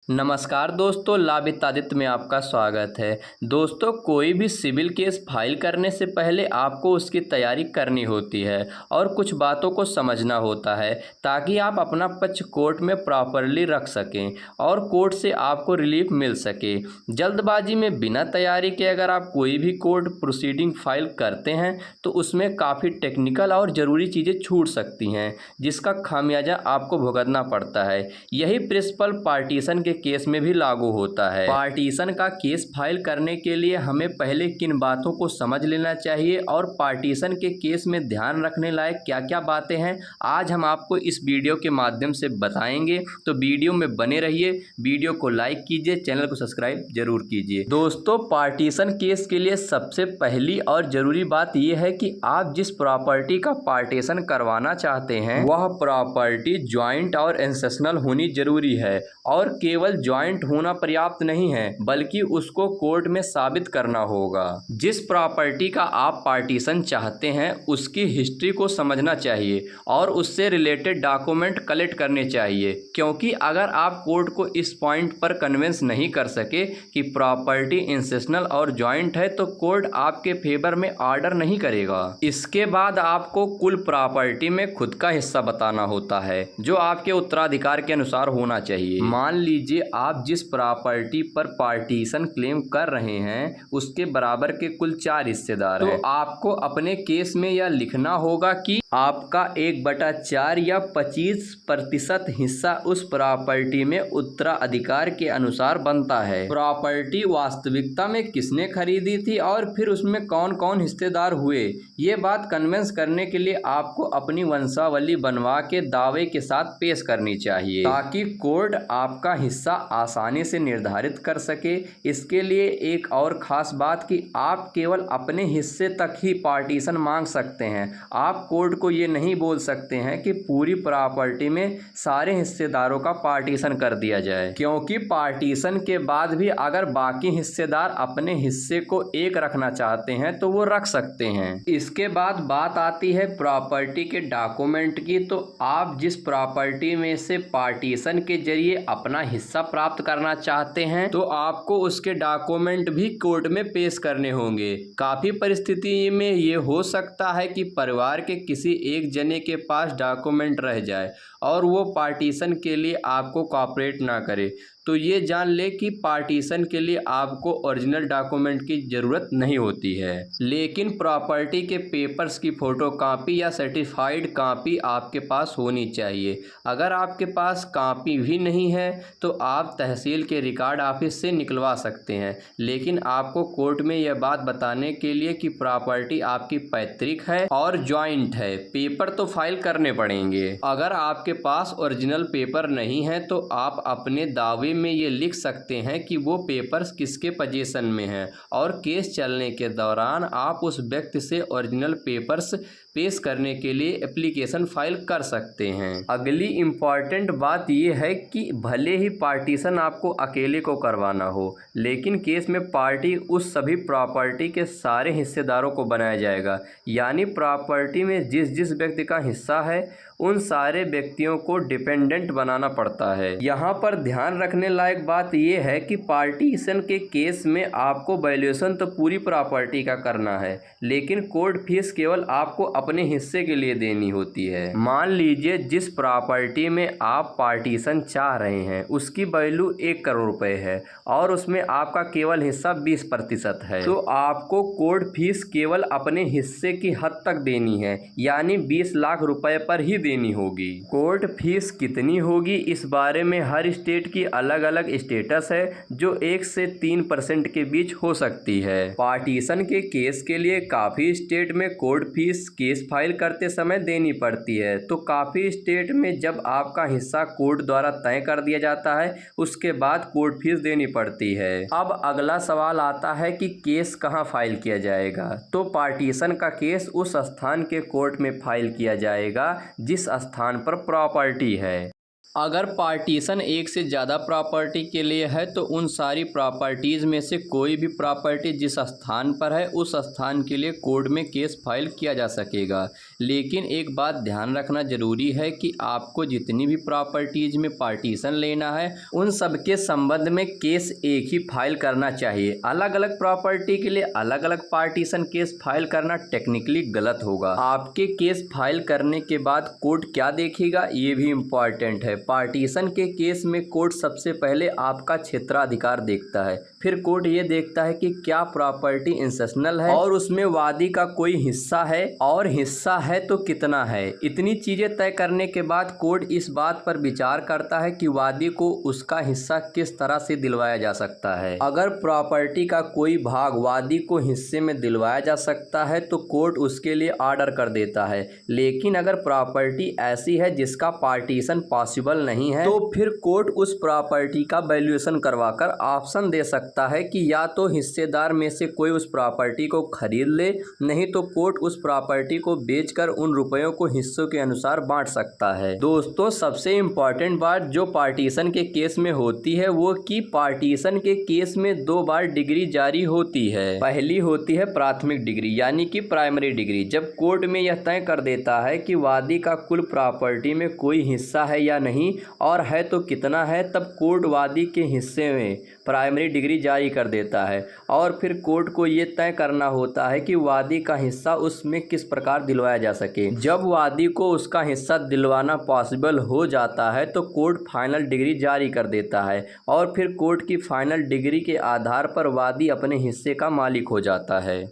नमस्कार दोस्तों, लाभित आदित्य में आपका स्वागत है। दोस्तों, कोई भी सिविल केस फाइल करने से पहले आपको उसकी तैयारी करनी होती है और कुछ बातों को समझना होता है ताकि आप अपना पक्ष कोर्ट में प्रॉपरली रख सकें और कोर्ट से आपको रिलीफ मिल सके। जल्दबाजी में बिना तैयारी के अगर आप कोई भी कोर्ट प्रोसीडिंग फाइल करते हैं तो उसमें काफ़ी टेक्निकल और ज़रूरी चीज़ें छूट सकती हैं, जिसका खामियाजा आपको भुगतना पड़ता है। यही प्रिंसिपल पार्टीशन के केस में भी लागू होता है। पार्टीशन का केस फाइल करने के लिए हमें पहले किन बातों को समझ लेना चाहिए और पार्टीशन के केस में ध्यान रखने लायक क्या क्या बातें हैं, आज हम आपको इस वीडियो के माध्यम से बताएंगे। तो वीडियो में बने रहिए, वीडियो को लाइक कीजिए, चैनल को सब्सक्राइब जरूर कीजिए। दोस्तों, पार्टीशन केस के लिए सबसे पहली और ज़रूरी बात यह है कि आप जिस प्रॉपर्टी का पार्टीशन करवाना चाहते हैं वह प्रॉपर्टी ज्वाइंट और एंसेशनल होनी जरूरी है और केवल ज्वाइंट होना पर्याप्त नहीं है बल्कि उसको कोर्ट में साबित करना होगा। जिस प्रॉपर्टी का आप पार्टीशन चाहते हैं उसकी हिस्ट्री को समझना चाहिए और उससे रिलेटेड डॉक्यूमेंट कलेक्ट करने चाहिए, क्योंकि अगर आप कोर्ट को इस पॉइंट पर कन्विंस नहीं कर सके कि प्रॉपर्टी इंसेशनल और ज्वाइंट है तो कोर्ट आपके फेवर में ऑर्डर नहीं करेगा। इसके बाद आपको कुल प्रॉपर्टी में खुद का हिस्सा बताना होता है जो आपके उत्तराधिकार के अनुसार होना चाहिए। मान लीजिए आप जिस प्रॉपर्टी पर पार्टीशन क्लेम कर रहे हैं उसके बराबर के कुल 4 हिस्सेदार हैं। तो आपको अपने केस में यह लिखना होगा कि आपका 1/4 या 25% हिस्सा उस प्रॉपर्टी में उत्तराधिकार के अनुसार बनता है। प्रॉपर्टी वास्तविकता में किसने खरीदी थी और फिर उसमें कौन कौन हिस्सेदार हुए, ये बात कन्विंस करने के लिए आपको अपनी वंशावली बनवा के दावे के साथ पेश करनी चाहिए ताकि कोर्ट आपका हिस्सा आसानी से निर्धारित कर सके। इसके लिए एक और ख़ास बात कि आप केवल अपने हिस्से तक ही पार्टीशन मांग सकते हैं। आप कोर्ट को ये नहीं बोल सकते हैं कि पूरी प्रॉपर्टी में सारे हिस्सेदारों का पार्टीशन कर दिया जाए, क्योंकि पार्टीशन के बाद भी अगर बाकी हिस्सेदार अपने हिस्से को एक रखना चाहते हैं तो वो रख सकते हैं। इसके बाद बात आती है प्रॉपर्टी के डॉक्यूमेंट की। तो आप जिस प्रॉपर्टी में से पार्टीशन के जरिए अपना हिस्सा प्राप्त करना चाहते हैं तो आपको उसके डॉक्यूमेंट भी कोर्ट में पेश करने होंगे। काफ़ी परिस्थिति में ये हो सकता है कि परिवार के किसी एक जने के पास डॉक्यूमेंट रह जाए और वो पार्टीशन के लिए आपको कोऑपरेट ना करे, तो ये जान ले कि पार्टीशन के लिए आपको ओरिजिनल डॉक्यूमेंट की ज़रूरत नहीं होती है, लेकिन प्रॉपर्टी के पेपर्स की फ़ोटो कॉपी या सर्टिफाइड कॉपी आपके पास होनी चाहिए। अगर आपके पास कॉपी भी नहीं है तो आप तहसील के रिकॉर्ड ऑफिस से निकलवा सकते हैं, लेकिन आपको कोर्ट में यह बात बताने के लिए कि प्रॉपर्टी आपकी पैतृक है और ज्वाइंट है, पेपर तो फाइल करने पड़ेंगे। अगर आपके पास ओरिजिनल पेपर नहीं है तो आप अपने दावे में ये लिख सकते हैं कि वो पेपर्स किसके पोजीशन में हैं और केस चलने के दौरान आप उस व्यक्ति से ओरिजिनल पेपर्स पेश करने के लिए एप्लीकेशन फाइल कर सकते हैं। अगली इम्पॉर्टेंट बात यह है कि भले ही पार्टीशन आपको अकेले को करवाना हो, लेकिन केस में पार्टी उस सभी प्रॉपर्टी के सारे हिस्सेदारों को बनाया जाएगा, यानी प्रॉपर्टी में जिस जिस व्यक्ति का हिस्सा है उन सारे व्यक्तियों को डिपेंडेंट बनाना पड़ता है। यहाँ पर ध्यान रखने लायक बात यह है कि पार्टीशन के केस में आपको वैल्यूएशन तो पूरी प्रॉपर्टी का करना है, लेकिन कोर्ट फीस केवल आपको अपने हिस्से के लिए देनी होती है। मान लीजिए जिस प्रॉपर्टी में आप पार्टीशन चाह रहे हैं उसकी वैल्यू 1 करोड़ रुपए है और उसमें आपका केवल हिस्सा 20% है, तो आपको कोर्ट फीस केवल अपने हिस्से की हद तक देनी है, यानी 20 लाख रुपए पर ही देनी होगी। कोर्ट फीस कितनी होगी इस बारे में हर स्टेट की अलग अलग स्टेटस है, जो 1 से 3% के बीच हो सकती है। पार्टीशन के केस के लिए काफ़ी स्टेट में कोर्ट फीस केस फाइल करते समय देनी पड़ती है, तो काफ़ी स्टेट में जब आपका हिस्सा कोर्ट द्वारा तय कर दिया जाता है उसके बाद कोर्ट फीस देनी पड़ती है। अब अगला सवाल आता है कि केस कहाँ फाइल किया जाएगा। तो पार्टीशन का केस उस स्थान के कोर्ट में फाइल किया जाएगा जिस स्थान पर प्रॉपर्टी है। अगर पार्टीशन एक से ज़्यादा प्रॉपर्टी के लिए है तो उन सारी प्रॉपर्टीज़ में से कोई भी प्रॉपर्टी जिस स्थान पर है उस स्थान के लिए कोर्ट में केस फाइल किया जा सकेगा। लेकिन एक बात ध्यान रखना ज़रूरी है कि आपको जितनी भी प्रॉपर्टीज़ में पार्टीशन लेना है उन सब के संबंध में केस एक ही फाइल करना चाहिए। अलग अलग प्रॉपर्टी के लिए अलग अलग पार्टीशन केस फाइल करना टेक्निकली गलत होगा। आपके केस फाइल करने के बाद कोर्ट क्या देखेगा ये भी इम्पॉर्टेंट है। पार्टीशन के केस में कोर्ट सबसे पहले आपका क्षेत्राधिकार देखता है, फिर कोर्ट ये देखता है कि क्या प्रॉपर्टी इंसेशनल है और उसमें वादी का कोई हिस्सा है, और हिस्सा है तो कितना है। इतनी चीज़ें तय करने के बाद कोर्ट इस बात पर विचार करता है कि वादी को उसका हिस्सा किस तरह से दिलवाया जा सकता है। अगर प्रॉपर्टी का कोई भाग वादी को हिस्से में दिलवाया जा सकता है तो कोर्ट उसके लिए ऑर्डर कर देता है। लेकिन अगर प्रॉपर्टी ऐसी है जिसका पार्टीशन पॉसिबल नहीं है तो फिर कोर्ट उस प्रॉपर्टी का वैल्यूएशन करवाकर ऑप्शन दे सकता है कि या तो हिस्सेदार में से कोई उस प्रॉपर्टी को खरीद ले, नहीं तो कोर्ट उस प्रॉपर्टी को बेचकर उन रुपयों को हिस्सों के अनुसार बांट सकता है। दोस्तों, सबसे इम्पॉर्टेंट बात जो पार्टीशन के केस में होती है वो कि पार्टीशन के केस में 2 बार डिग्री जारी होती है। पहली होती है प्राथमिक डिग्री यानी कि प्राइमरी डिग्री। जब कोर्ट में यह तय कर देता है कि वादी का कुल प्रॉपर्टी में कोई हिस्सा है या नहीं और है तो कितना है, तब कोर्ट वादी के हिस्से में प्राइमरी डिग्री जारी कर देता है। और फिर कोर्ट को ये तय करना होता है कि वादी का हिस्सा उसमें किस प्रकार दिलवाया जा सके। जब वादी को उसका हिस्सा दिलवाना पॉसिबल हो जाता है तो कोर्ट फाइनल डिग्री जारी कर देता है और फिर कोर्ट की फाइनल डिग्री के आधार पर वादी अपने हिस्से का मालिक हो जाता है।